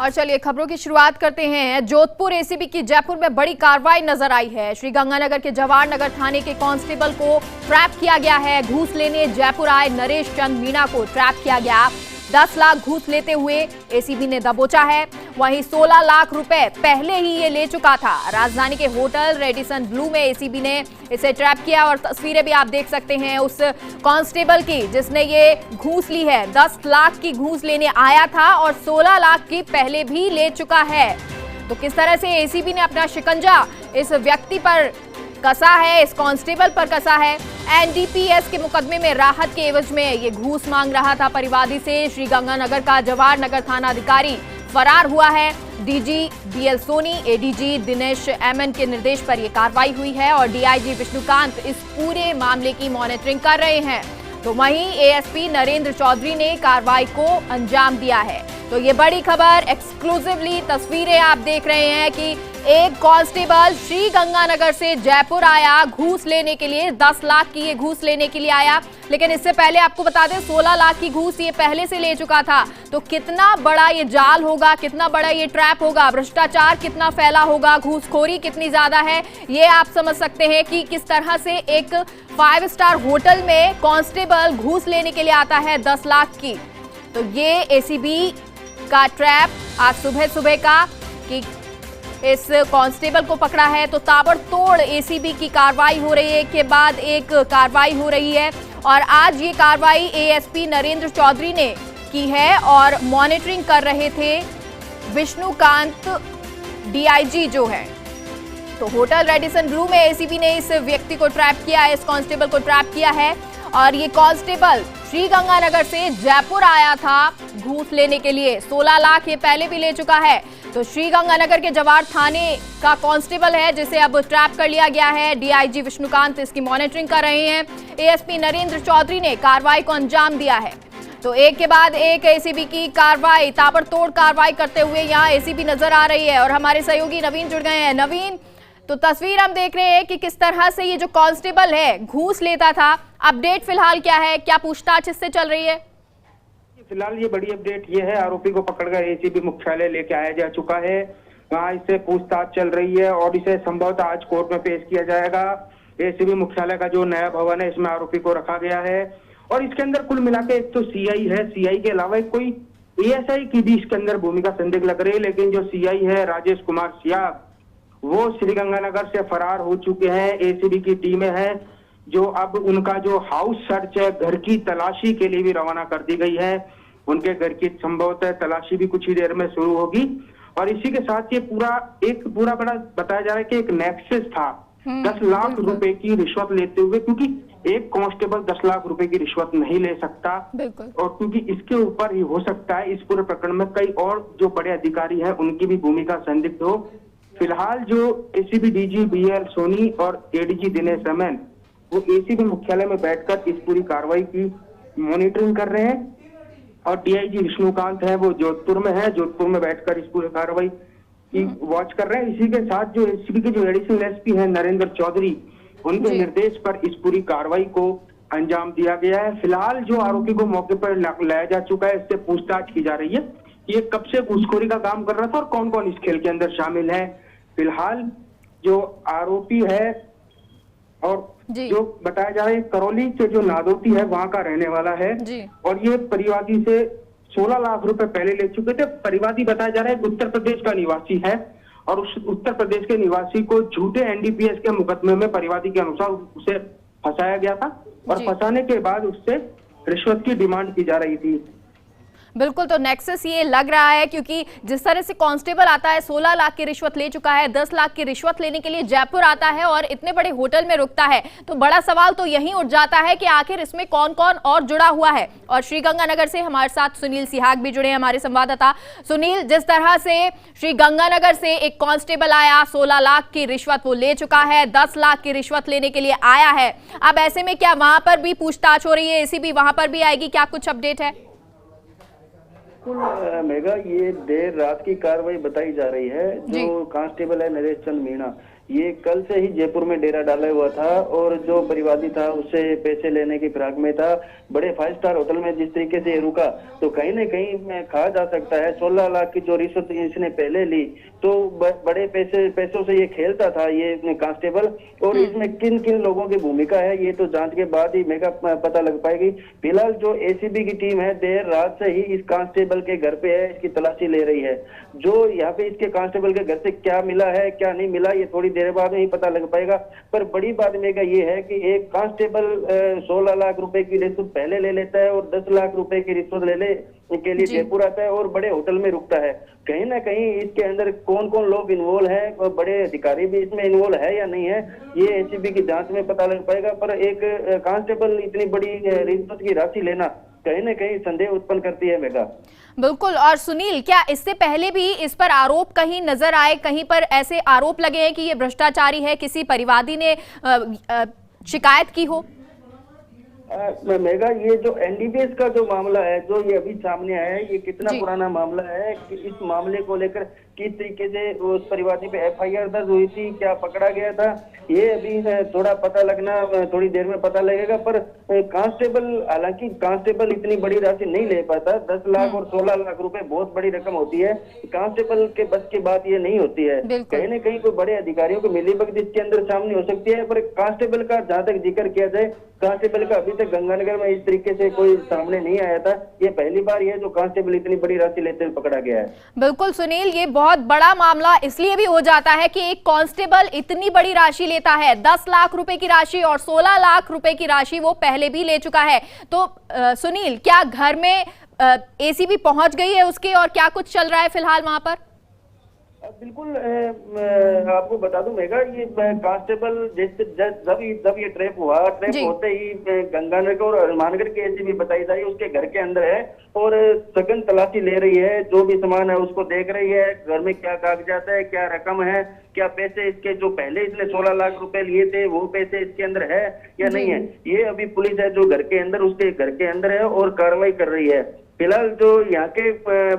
और चलिए खबरों की शुरुआत करते हैं। जोधपुर एसीबी की जयपुर में बड़ी कार्रवाई नजर आई है। श्रीगंगानगर के जवाहर नगर थाने के कांस्टेबल को ट्रैप किया गया है। घूस लेने जयपुर आए नरेश चंद मीणा को ट्रैप किया गया। 10 लाख घूस लेते हुए एसीबी ने दबोचा है। वहीं 16 लाख रुपए पहले ही ये ले चुका था। राजधानी के होटल रेडिसन ब्लू में एसीबी ने इसे ट्रैप किया और तस्वीरें भी आप देख सकते हैं उस कांस्टेबल की जिसने ये घूस ली है। 10 लाख की घूस लेने आया था और 16 लाख की पहले भी ले चुका है। तो किस तरह से एसीबी ने अपना शिकंजा इस व्यक्ति पर कसा है, इस कांस्टेबल पर कसा है। एनडीपीएस के मुकदमे में राहत के एवज में ये घूस मांग रहा था परिवादी से। श्रीगंगानगर का जवाहर नगर थाना अधिकारी फरार हुआ है। DG BL Soni, ADG Dinesh MN के निर्देश पर यह कार्रवाई हुई है और डीआईजी विष्णुकांत इस पूरे मामले की मॉनिटरिंग कर रहे हैं। तो वहीं एएसपी नरेंद्र चौधरी ने कार्रवाई को अंजाम दिया है। तो ये बड़ी खबर, एक्सक्लूसिवली तस्वीरें आप देख रहे हैं कि एक कांस्टेबल श्रीगंगानगर से जयपुर आया घूस लेने के लिए। 10 लाख की ये घूस लेने के लिए आया, लेकिन इससे पहले आपको बता दें 16 लाख की घूस ये पहले से ले चुका था। तो कितना बड़ा ये जाल होगा, कितना बड़ा ये ट्रैप होगा, भ्रष्टाचार कितना फैला होगा, घूसखोरी कितनी ज्यादा है, ये आप समझ सकते हैं कि किस तरह से एक 5 स्टार होटल में कांस्टेबल घूस लेने के लिए आता है 10 लाख की। तो ये एसीबी का ट्रैप आज सुबह सुबह का कि इस कांस्टेबल को पकड़ा है। तो ताबड़तोड़ एसीबी की कार्रवाई हो रही है, के बाद एक कार्रवाई हो रही है और आज ये कार्रवाई एएसपी नरेंद्र चौधरी ने की है और मॉनिटरिंग कर रहे थे विष्णुकांत डीआईजी जो है। तो होटल रेडिसन ब्लू में एसीबी ने इस व्यक्ति को ट्रैप किया है, इस कांस्टेबल को ट्रैप किया है और ये कांस्टेबल श्रीगंगानगर से जयपुर आया था घूस लेने के लिए। 16 लाख ये पहले भी ले चुका है। तो श्रीगंगानगर के जवाहर थाने का कांस्टेबल है जिसे अब ट्रैप कर लिया गया है। डीआईजी विष्णुकांत इसकी मॉनिटरिंग कर रहे हैं। एएसपी नरेंद्र चौधरी ने कार्रवाई को अंजाम दिया है। तो एक के बाद एक एसीबी की कार्रवाई, ताबड़तोड़ कार्रवाई करते हुए यहाँ एसीबी नजर आ रही है और हमारे सहयोगी नवीन जुड़ गए हैं। नवीन, तो तस्वीर हम देख रहे हैं कि किस तरह से ये जो कांस्टेबल है घूस लेता था। अपडेट फिलहाल क्या है, क्या पूछताछ इससे चल रही है? फिलहाल ये बड़ी अपडेट ये है, आरोपी को पकड़कर एसीबी मुख्यालय लेके आया जा चुका है। वहाँ इससे पूछताछ चल रही है और इसे संभवतः आज कोर्ट में पेश किया जाएगा। एसीबी मुख्यालय का जो नया भवन है इसमें आरोपी को रखा गया है और इसके अंदर कुल मिला के एक तो सीआई है, सीआई के अलावा कोई एएसआई की भी इसके अंदर भूमिका संदिग्ध लग रही है। लेकिन जो सीआई है राजेश कुमार सिया, वो श्रीगंगानगर से फरार हो चुके हैं। एसीबी की टीमें हैं जो अब उनका जो हाउस सर्च है, घर की तलाशी के लिए भी रवाना कर दी गई है। उनके घर की संभवतः तलाशी भी कुछ ही देर में शुरू होगी और इसी के साथ ये पूरा बड़ा बताया जा रहा है कि एक नेक्सस था 10 लाख रुपए की रिश्वत लेते हुए, क्योंकि एक कांस्टेबल 10 लाख रुपए की रिश्वत नहीं ले सकता और क्योंकि इसके ऊपर ही हो सकता है इस पूरे प्रकरण में कई और जो बड़े अधिकारी हैं उनकी भी भूमिका संदिग्ध हो। फिलहाल जो एसीबी डीजी बीएल सोनी और एडीजी दिनेश एमएन वो एसीबी मुख्यालय में बैठकर इस पूरी कार्रवाई की मॉनिटरिंग कर रहे हैं और डीआईजी विष्णुकांत है वो जोधपुर में है, जोधपुर में बैठकर इस पूरी कार्रवाई की वॉच कर रहे हैं। इसी के साथ जो एसीबी के जो एडिशनल एसपी है नरेंद्र चौधरी, उनके निर्देश पर इस पूरी कार्रवाई को अंजाम दिया गया है। फिलहाल जो आरोपी को मौके पर लाया जा चुका है, इससे पूछताछ की जा रही है कि ये कब से घूसखोरी का काम कर रहा था और कौन कौन इस खेल के अंदर शामिल है। फिलहाल जो आरोपी है और जो बताया जा रहा है करौली से जो नादौती है वहां का रहने वाला है और ये परिवादी से 16 लाख रुपए पहले ले चुके थे। परिवादी बताया जा रहा है उत्तर प्रदेश का निवासी है और उस उत्तर प्रदेश के निवासी को झूठे एनडीपीएस के मुकदमे में परिवादी के अनुसार उसे फंसाया गया था और फंसाने के बाद उससे रिश्वत की डिमांड की जा रही थी। बिल्कुल, तो नेक्सस ये लग रहा है क्योंकि जिस तरह से कांस्टेबल आता है 16 लाख की रिश्वत ले चुका है, 10 लाख की रिश्वत लेने के लिए जयपुर आता है और इतने बड़े होटल में रुकता है। तो बड़ा सवाल तो यही उठ जाता है कि आखिर इसमें कौन कौन और जुड़ा हुआ है। और श्रीगंगानगर से हमारे साथ सुनील सिहाग भी जुड़े हैं, हमारे संवाददाता। सुनील, जिस तरह से श्रीगंगानगर से एक कांस्टेबल आया, 16 लाख की रिश्वत वो ले चुका है, 10 लाख की रिश्वत लेने के लिए आया है, अब ऐसे में क्या वहां पर भी पूछताछ हो रही है, एसीबी वहां पर भी आएगी, क्या कुछ अपडेट है? मेगा, ये देर रात की कार्रवाई बताई जा रही है। जो कांस्टेबल है नरेश चंद मीणा, ये कल से ही जयपुर में डेरा डाला हुआ था और जो परिवादी था उससे पैसे लेने की फिराक में था। बड़े 5 स्टार होटल में जिस तरीके से ये रुका तो कहीं न कहीं कहा जा सकता है 16 लाख की जो रिश्वत इसने पहले ली तो बड़े पैसों से ये खेलता था ये कांस्टेबल। और इसमें किन किन लोगों की भूमिका है ये तो जांच के बाद ही मेगा पता लग पाएगी। फिलहाल जो एसीबी की टीम है देर रात से ही इस कांस्टेबल के घर पे है, इसकी तलाशी ले रही है। जो यहाँ पे इसके कांस्टेबल के घर से क्या मिला है क्या नहीं मिला ये थोड़ी देर बाद में ही पता लग पाएगा। पर बड़ी बात मेगा ये है कि एक कांस्टेबल 16 लाख रुपए की रिश्वत पहले ले लेता है और 10 लाख रुपए की रिश्वत लेने के लिए जयपुर आता है और बड़े होटल में रुकता है। कहीं ना कहीं इसके अंदर कौन कौन लोग इन्वॉल्व है और बड़े अधिकारी भी इसमें इन्वॉल्व है या नहीं है ये एसीबी की जांच में पता लग पाएगा। पर एक कांस्टेबल इतनी बड़ी रिश्वत की राशि लेना कहीं ना कहीं संदेह उत्पन्न करती है मेगा। बिल्कुल। और सुनील, क्या इससे पहले भी इस पर आरोप कहीं नजर आए, कहीं पर ऐसे आरोप लगे हैं कि ये भ्रष्टाचारी है, किसी परिवादी ने शिकायत की हो? मेगा ये जो एनडीपीएस का जो मामला है जो ये अभी सामने आया है ये कितना पुराना मामला है कि इस मामले को लेकर किस तरीके से उस परिवादी पे एफआईआर दर्ज हुई थी, क्या पकड़ा गया था, ये अभी थोड़ा पता लगना थोड़ी देर में पता लगेगा। पर कांस्टेबल हालांकि कांस्टेबल इतनी बड़ी राशि नहीं ले पाता, 10 लाख और 16 लाख रुपए बहुत बड़ी रकम होती है, कांस्टेबल के बस की बात ये नहीं होती है। कहीं ना कहीं कोई बड़े अधिकारियों को मिलीभगत इसके अंदर सामने हो सकती है। पर कांस्टेबल का जहां तक जिक्र किया जाए कांस्टेबल का अभी तक गंगानगर में इस तरीके से कोई सामने नहीं आया था, ये पहली बार है जो कांस्टेबल इतनी बड़ी राशि लेते हुए पकड़ा गया है। बिल्कुल सुनील, ये बहुत बड़ा मामला इसलिए भी हो जाता है कि एक कांस्टेबल इतनी बड़ी राशि लेता है, 10 लाख रुपए की राशि और 16 लाख रुपए की राशि वो पहले भी ले चुका है। तो सुनील, क्या घर में एसीबी पहुंच गई है उसके और क्या कुछ चल रहा है फिलहाल वहां पर? बिल्कुल आपको बता दूं मेगा ये कांस्टेबल जब ये ट्रैप हुआ, ट्रैप होते ही गंगानगर और हनुमानगढ़ की एसीबी बताई जा रही है उसके घर के अंदर है और सघन तलाशी ले रही है, जो भी सामान है उसको देख रही है, घर में क्या कागजात है, क्या रकम है, क्या पैसे इसके जो पहले इसने 16 लाख रुपए लिए थे वो पैसे इसके अंदर है या नहीं है, ये अभी पुलिस है जो घर के अंदर उसके घर के अंदर है और कार्रवाई कर रही है। फिलहाल जो यहाँ के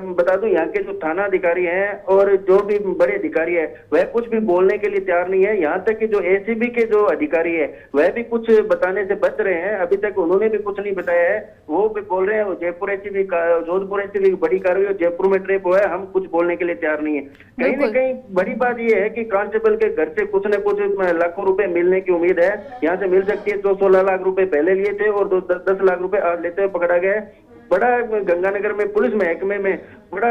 बता दूं यहाँ के जो थाना अधिकारी हैं और जो भी बड़े अधिकारी है वह कुछ भी बोलने के लिए तैयार नहीं है। यहाँ तक कि जो एसीबी के जो अधिकारी है वह भी कुछ बताने से बच रहे हैं, अभी तक उन्होंने भी कुछ नहीं बताया है। वो भी बोल रहे हैं जयपुर एसीबी जोधपुर एसीबी बड़ी कार्रवाई जयपुर में ट्रैप हुआ है, हम कुछ बोलने के लिए तैयार नहीं है। कहीं ना कहीं बड़ी बात यह है कि कांस्टेबल के घर से कुछ न कुछ लाखों रुपए मिलने की उम्मीद है, यहाँ से मिल सकती है। जो 16 लाख रुपए पहले लिए थे और 10 लाख रुपए आज लेते हुए पकड़ा गया है। बड़ा गंगानगर में पुलिस महकमे में बड़ा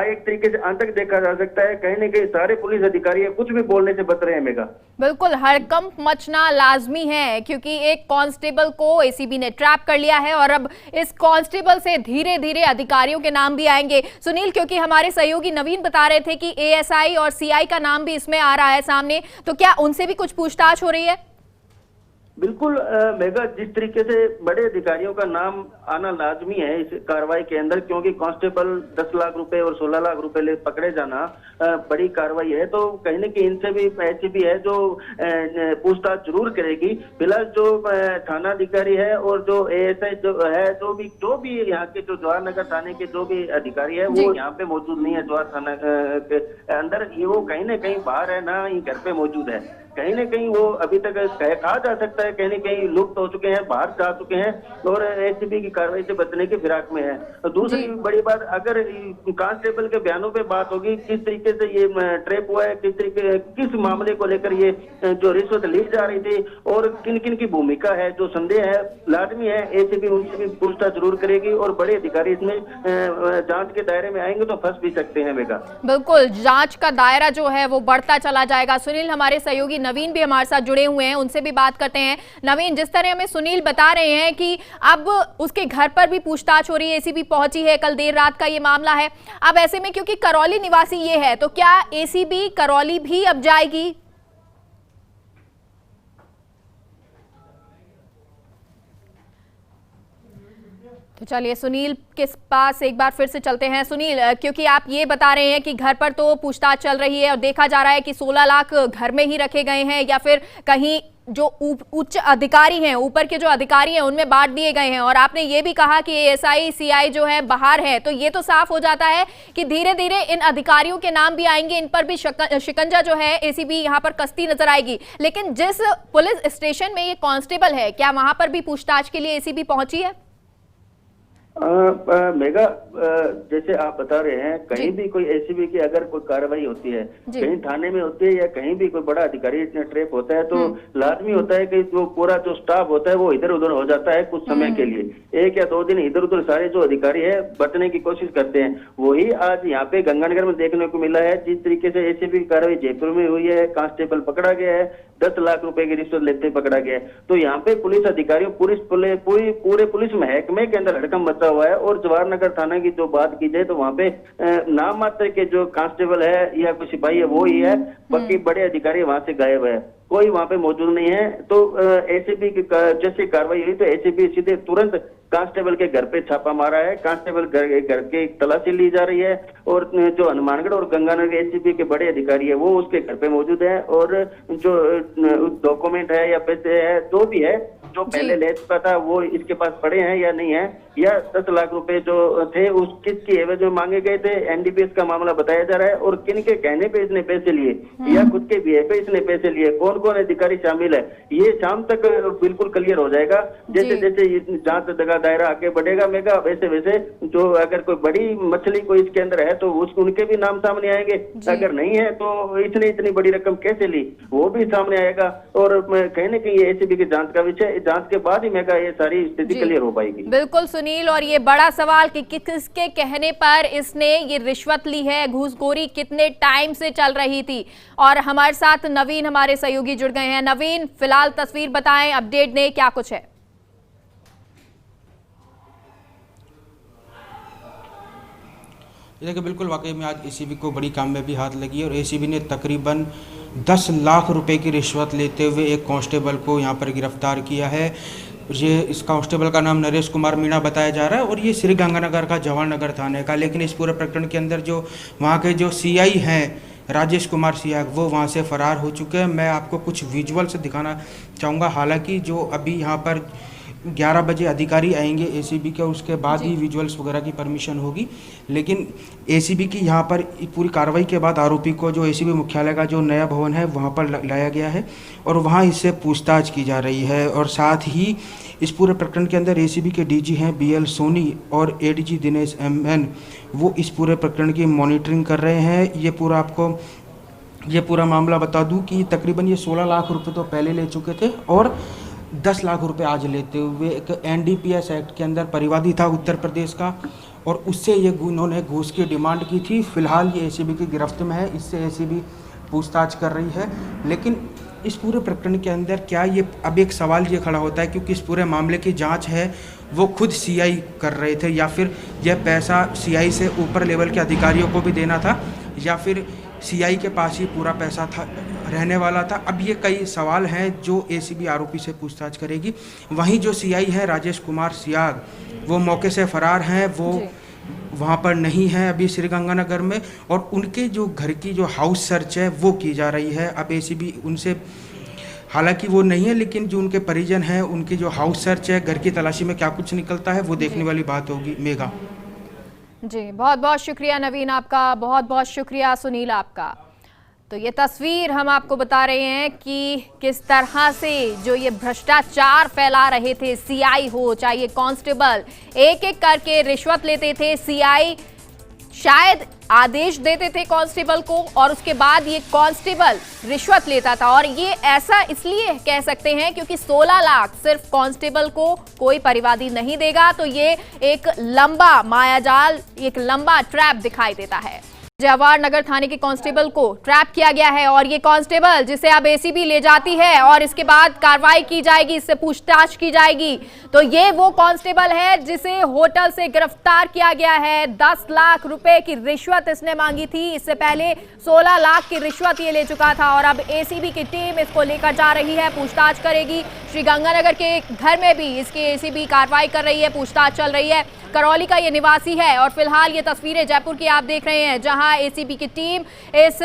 एक तरीके से आतंक देखा जा सकता है। कहीं न कहीं सारे पुलिस अधिकारी कुछ भी बोलने से बच रहे हैं मेगा। बिल्कुल, हड़कंप मचना लाजमी है क्योंकि एक कांस्टेबल को एसीबी ने ट्रैप कर लिया है और अब इस कांस्टेबल से धीरे धीरे अधिकारियों के नाम भी आएंगे। सुनील, क्योंकि हमारे सहयोगी नवीन बता रहे थे कि एएसआई और सीआई का नाम भी इसमें आ रहा है सामने, तो क्या उनसे भी कुछ पूछताछ हो रही है? बिल्कुल मेगा, जिस तरीके से बड़े अधिकारियों का नाम आना लाजमी है इस कार्रवाई के अंदर, क्योंकि कांस्टेबल 10 लाख रुपए और 16 लाख रुपए ले पकड़े जाना बड़ी कार्रवाई है, तो कहीं न कहीं इनसे भी एसीबी है जो पूछताछ जरूर करेगी। फिलहाल जो थाना अधिकारी है और जो एएसआई जो है जो भी यहाँ के जो जवाहर नगर थाने के जो भी अधिकारी है वो यहाँ पे मौजूद नहीं है। जवाहर थाना के अंदर ये वो कहीं न कहीं बाहर है ना ही घर पे मौजूद है। कहीं न कहीं वो अभी तक कहा जा सकता है कहीं न कहीं लुप्त हो चुके हैं, बाहर जा चुके हैं और एसीबी की कार्रवाई से बचने की फिराक में है। तो दूसरी बड़ी बात, अगर कांस्टेबल के बयानों पे बात होगी किस तरीके से ये ट्रैप हुआ है, किस मामले को लेकर ये जो रिश्वत ली जा रही थी और किन किन की भूमिका है, जो संदेह है लाजमी है एसीबी उनसे भी पूछताछ जरूर करेगी और बड़े अधिकारी इसमें जांच के दायरे में आएंगे तो फंस भी सकते हैं मेगा। बिल्कुल, जांच का दायरा जो है वो बढ़ता चला जाएगा। सुनील, हमारे सहयोगी नवीन भी हमारे साथ जुड़े हुए हैं, उनसे भी बात करते हैं। नवीन, जिस तरह हमें सुनील बता रहे हैं कि अब उसके घर पर भी पूछताछ हो रही है, एसीबी पहुंची है, कल देर रात का ये मामला है। अब ऐसे में क्योंकि करौली निवासी ये है, तो क्या एसीबी करौली भी अब जाएगी? तो तो चलिए सुनील के पास एक बार फिर से चलते हैं। सुनील, क्योंकि आप ये बता रहे हैं कि घर पर तो पूछताछ चल रही है और देखा जा रहा है कि 16 लाख घर में ही रखे गए हैं या फिर कहीं जो उच्च अधिकारी हैं, ऊपर के जो अधिकारी हैं उनमें बांट दिए गए हैं, और आपने ये भी कहा कि एएसआई सीआई जो है बाहर है, तो ये तो साफ हो जाता है कि धीरे धीरे इन अधिकारियों के नाम भी आएंगे, इन पर भी शिकंजा जो है एसीबी यहाँ पर कसती नजर आएगी। लेकिन जिस पुलिस स्टेशन में ये कांस्टेबल है, क्या वहां पर भी पूछताछ के लिए एसीबी पहुंची है? मेगा, जैसे आप बता रहे हैं, कहीं भी कोई एसीबी की अगर कोई कार्रवाई होती है, कहीं थाने में होती है या कहीं भी कोई बड़ा अधिकारी ट्रैप होता है, तो लाजमी होता है कि जो पूरा जो स्टाफ होता है वो इधर उधर हो जाता है कुछ समय के लिए, 1 या 2 दिन इधर उधर सारे जो अधिकारी है बचने की कोशिश करते हैं। वही आज यहाँ पे गंगानगर में देखने को मिला है। जिस तरीके से एसीबी की कार्रवाई जयपुर में हुई है, कांस्टेबल पकड़ा गया है, 10 लाख रुपए की रिश्वत लेते पकड़ा गया है, तो यहाँ पे पुलिस अधिकारियों पूरे पुलिस महकमे के अंदर हड़कंप मचा हुआ है। और जवाहरनगर थाना की जो बात की जाए तो वहाँ पे नाम मात्र के जो कांस्टेबल है या कोई सिपाही है वो ही है, बाकी बड़े अधिकारी वहां से गायब है, कोई वहां पे मौजूद नहीं है। तो एसीबी की जैसे कार्रवाई हुई तो एसीबी सीधे तुरंत कांस्टेबल के घर पे छापा मारा है, कांस्टेबल घर के तलाशी ली जा रही है, और जो हनुमानगढ़ और गंगानगर एसीबी के बड़े अधिकारी है वो उसके घर पे मौजूद है, और जो डॉक्यूमेंट है या पैसे है जो भी है जो पहले ले चुका था वो इसके पास पड़े हैं या नहीं है, या 10 लाख रुपए जो थे उस किसकी एवज में मांगे गए थे, एनडीपीएस का मामला बताया जा रहा है, और किन के कहने पे इसने पैसे लिए या खुद के बीए पे इसने पैसे लिए, कौन कौन अधिकारी शामिल है, ये शाम तक बिल्कुल क्लियर हो जाएगा। जैसे जैसे जांच का दायरा आगे बढ़ेगा मेगा, वैसे वैसे जो अगर कोई बड़ी मछली कोई इसके अंदर है तो उनके भी नाम सामने आएंगे, अगर नहीं है तो इसने इतनी बड़ी रकम कैसे ली वो भी सामने आएगा। और कहीं न कहीं ये एसीबी की जांच का विषय, जांच के बाद ही मेगा ये सारी स्थिति क्लियर हो पाएगी। बिल्कुल सुनील, और ये बड़ा सवाल कि किसके कहने पर इसने ये रिश्वत ली है, घूसखोरी कितने टाइम से चल रही थी। और हमारे साथ नवीन हमारे सहयोगी जुड़ गए हैं। नवीन, फिलहाल तस्वीर बताएं, अपडेट ने क्या कुछ है? देखिए, बिल्कुल वाकई में आज एसीबी को बड़ी कामयाबी हाथ लगी है और एसीबी ने तकरीबन 10 लाख रुपए की रिश्वत लेते हुए एक कांस्टेबल को यहां पर गिरफ्तार किया है। ये इस कांस्टेबल का नाम नरेश कुमार मीणा बताया जा रहा है और ये श्री गंगानगर का जवाहरनगर थाने का। लेकिन इस पूरे प्रकरण के अंदर जो वहाँ के जो सीआई हैं राजेश कुमार सियाग, वो वहाँ से फरार हो चुके हैं। मैं आपको कुछ विजुअल से दिखाना चाहूँगा। हालांकि जो अभी यहाँ पर 11 बजे अधिकारी आएंगे एसीबी के, उसके बाद ही विजुअल्स वगैरह की परमिशन होगी। लेकिन एसीबी की यहाँ पर पूरी कार्रवाई के बाद आरोपी को जो एसीबी मुख्यालय का जो नया भवन है वहाँ पर लाया गया है और वहाँ इससे पूछताछ की जा रही है। और साथ ही इस पूरे प्रकरण के अंदर एसीबी के डीजी हैं बीएल सोनी और एडीजी दिनेश एमएन, वो इस पूरे प्रकरण की मॉनिटरिंग कर रहे हैं। ये पूरा मामला बता दूं कि तकरीबन ये 16 लाख रुपए तो पहले ले चुके थे और 10 लाख रुपए आज लेते हुए एक एनडीपीएस एक्ट के अंदर परिवादी था उत्तर प्रदेश का, और उससे ये उन्होंने घूस की डिमांड की थी। फिलहाल ये एसीबी की गिरफ्त में है, इससे एसीबी पूछताछ कर रही है। लेकिन इस पूरे प्रकरण के अंदर क्या ये अब एक सवाल ये खड़ा होता है, क्योंकि इस पूरे मामले की जांच है वो खुद सीआई कर रहे थे, या फिर यह पैसा सीआई से ऊपर लेवल के अधिकारियों को भी देना था, या फिर सीआई के पास ही पूरा पैसा था रहने वाला था। अब ये कई सवाल हैं जो एसीबी आरोपी से पूछताछ करेगी। वहीं जो सीआई है राजेश कुमार सियाग, वो मौके से फरार हैं, वो वहाँ पर नहीं है अभी श्रीगंगानगर में, और उनके जो घर की जो हाउस सर्च है वो की जा रही है। अब एसीबी उनसे, हालांकि वो नहीं है, लेकिन जो उनके परिजन हैं उनकी जो हाउस सर्च है, घर की तलाशी में क्या कुछ निकलता है वो देखने वाली बात होगी। मेघा जी, बहुत बहुत शुक्रिया नवीन आपका, बहुत बहुत शुक्रिया सुनील आपका। तो ये तस्वीर हम आपको बता रहे हैं कि किस तरह से जो ये भ्रष्टाचार फैला रहे थे, सीआई हो चाहे कांस्टेबल, एक एक करके रिश्वत लेते थे। सीआई शायद आदेश देते थे कांस्टेबल को और उसके बाद ये कांस्टेबल रिश्वत लेता था। और ये ऐसा इसलिए कह सकते हैं क्योंकि 16 लाख सिर्फ कांस्टेबल को कोई परिवादी नहीं देगा। तो ये एक लंबा मायाजाल, एक लंबा ट्रैप दिखाई देता है। जवाहर नगर थाने के कांस्टेबल को ट्रैप किया गया है और ये कांस्टेबल जिसे अब एसीबी ले जाती है और इसके बाद कार्रवाई की जाएगी, इससे पूछताछ की जाएगी। तो ये वो कांस्टेबल है जिसे होटल से गिरफ्तार किया गया है। 10 लाख रुपए की रिश्वत इसने मांगी थी। इससे पहले 16 लाख की रिश्वत ये ले चुका था और अब एसीबी की टीम इसको लेकर जा रही है, पूछताछ करेगी। श्रीगंगानगर के घर में भी इसकी एसीबी कार्रवाई कर रही है, पूछताछ चल रही है। करौली का ये निवासी है और फिलहाल ये तस्वीरें जयपुर की आप देख रहे हैं, जहां एसीबी की टीम इस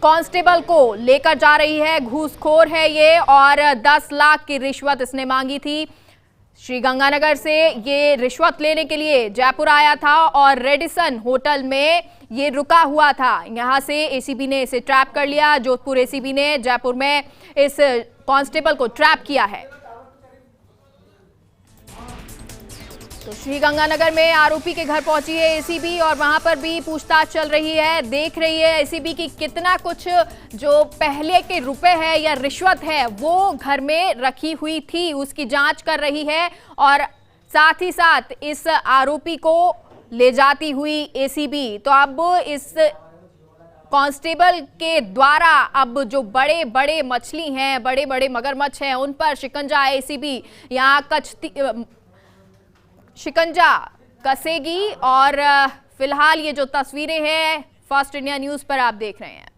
कांस्टेबल को लेकर जा रही है। घूसखोर है ये और 10 लाख की रिश्वत इसने मांगी थी। श्रीगंगानगर से ये रिश्वत लेने के लिए जयपुर आया था और रेडिसन होटल में ये रुका हुआ था। यहां से एसीबी ने इसे ट्रैप कर लिया। जोधपुर एसीबी ने जयपुर में इस कांस्टेबल को ट्रैप किया है। तो श्रीगंगानगर में आरोपी के घर पहुंची है एसीबी और वहां पर भी पूछताछ चल रही है। देख रही है एसीबी की कितना कुछ जो पहले के रुपए है या रिश्वत है वो घर में रखी हुई थी, उसकी जांच कर रही है और साथ ही साथ इस आरोपी को ले जाती हुई एसीबी। तो अब इस कांस्टेबल के द्वारा अब जो बड़े बड़े मछली हैं, बड़े बड़े मगरमच्छ हैं, उन पर शिकंजा एसीबी यहाँ शिकंजा कसेगी। और फिलहाल ये जो तस्वीरें हैं फर्स्ट इंडिया न्यूज़ पर आप देख रहे हैं।